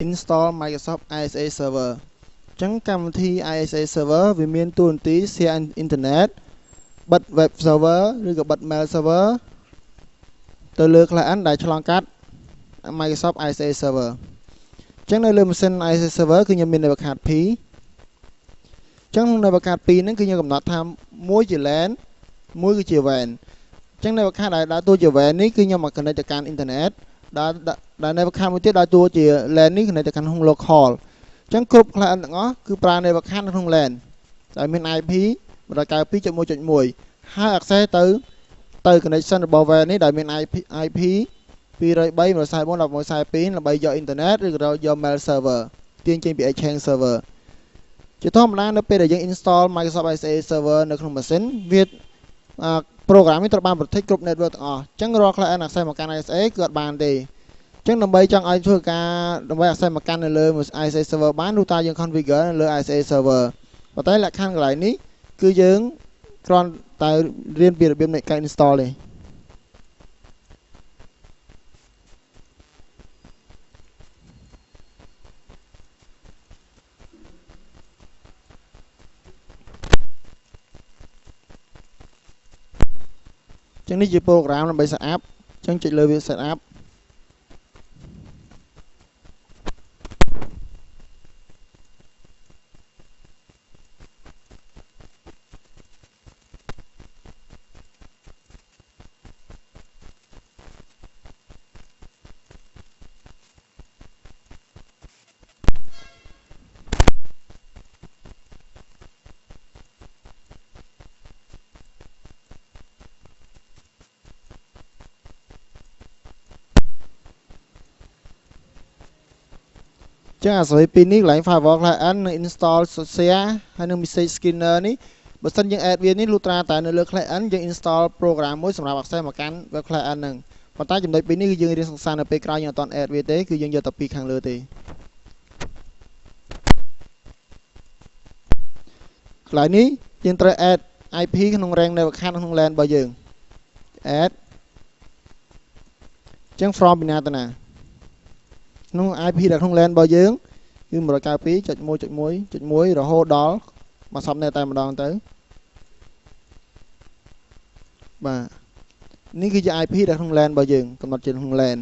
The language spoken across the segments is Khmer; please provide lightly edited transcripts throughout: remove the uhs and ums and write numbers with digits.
install Microsoft ISA server ចឹងកម្មវិធី ISA server វាមានតួនាទី share internet បិទ web server ឬក៏បិទ mail server ទៅលើ client ដែលឆ្លងកាត់ Microsoft ISA server ចឹងនៅលើម៉ាស៊ីន ISA server គឺខ្ញុំមាន network card P ចឹង network card P ហ្នឹងគឺខ្ញុំកំណត់ថាមួយជា LAN មួយគឺជា WAN ចឹង network card ដែលដើរតួជា WAN នេះគឺខ្ញុំមក connect ទៅកាន់ internet ដែល network card មួយទៀតដើរតួជា LAN នេះ connect ទៅកាន់ក្នុង local ចឹងគ្រប់ client ទាំងអស់គឺប្រើ network card នៅក្នុង LAN ដែលមាន IP 192.1.1 ហើយ access ទៅ connection របស់ WAN នេះដែលមាន IP 203.144.142ដើម្បីយក internet ឬក៏យក mail server ទាញចេញពី exchange server ជាធម្មតានៅពេលដែលយើង install Microsoft ISA server នៅក្នុងម៉ាស៊ីនវា program នេះត្រូវបាន protect គ្រប់ network ទាំងអស់ចឹងរាល់ client access មកកាន់ ISA គឺអត់បានទេចឹងដើម្បីចង់ឲ្យធ្វើការដើម្បី access មកកាន់នៅលើ ISA server បាននោះតើយើង configure នៅលើ ISA server ប៉ុន្តែលក្ខខណ្ឌកន្លែងនេះគឺយើងគ្រាន់តែរៀនពីរបៀបនៃការ install ទេចឹងនេះជា program ដើម្បី set up ចឹងចុចលើវា set upចឹងអាស្រ័យពីនេះកន្លែង firewall client និង install share ហើយនិង message scanner នេះបើសិនយើង add វានេះលុះត្រាតែនៅលើ client យើង install program មួយសម្រាប់ access មកកាន់ web client ហ្នឹងប៉ុន្តែចំណុចពីនេះគឺយើងរៀនសិក្សានៅពេលក្រោយយើងអត់ទាន់ add វាទេគឺយើងយកតែពីខាងលើទេកន្លែងនេះយើងត្រូវ add IP ក្នុង range network card ក្នុង LAN របស់យើង add ចឹង from ពីណាទៅណាក្នុង IP ដែលក្នុង LAN របស់យើងគឺ 192.1.1.1 រហូតដល់មកសពនេះតែម្ដងទៅបាទនេះគឺជា IP ដែលក្នុង LAN របស់យើងកំណត់ជាក្នុង LAN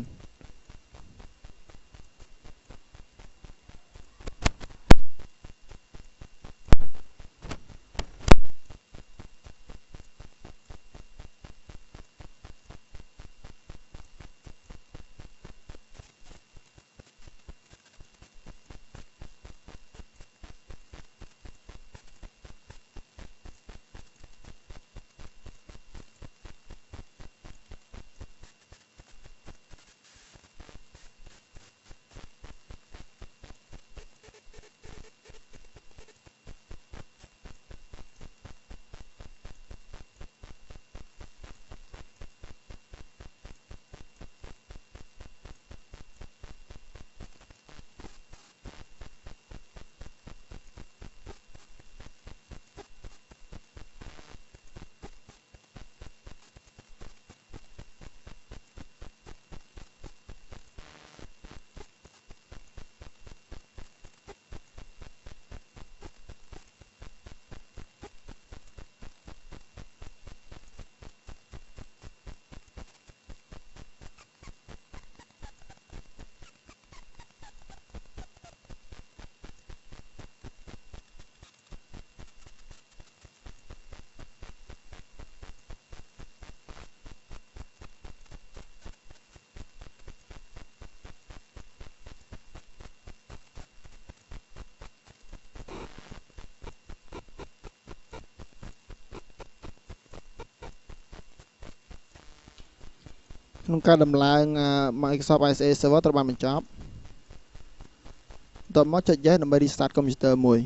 ក្នុងការដំឡើង Microsoft ISA server ត្រូវបានបញ្ចប់បន្ទាប់មកចុច yes ដើម្បី restart computer មួយ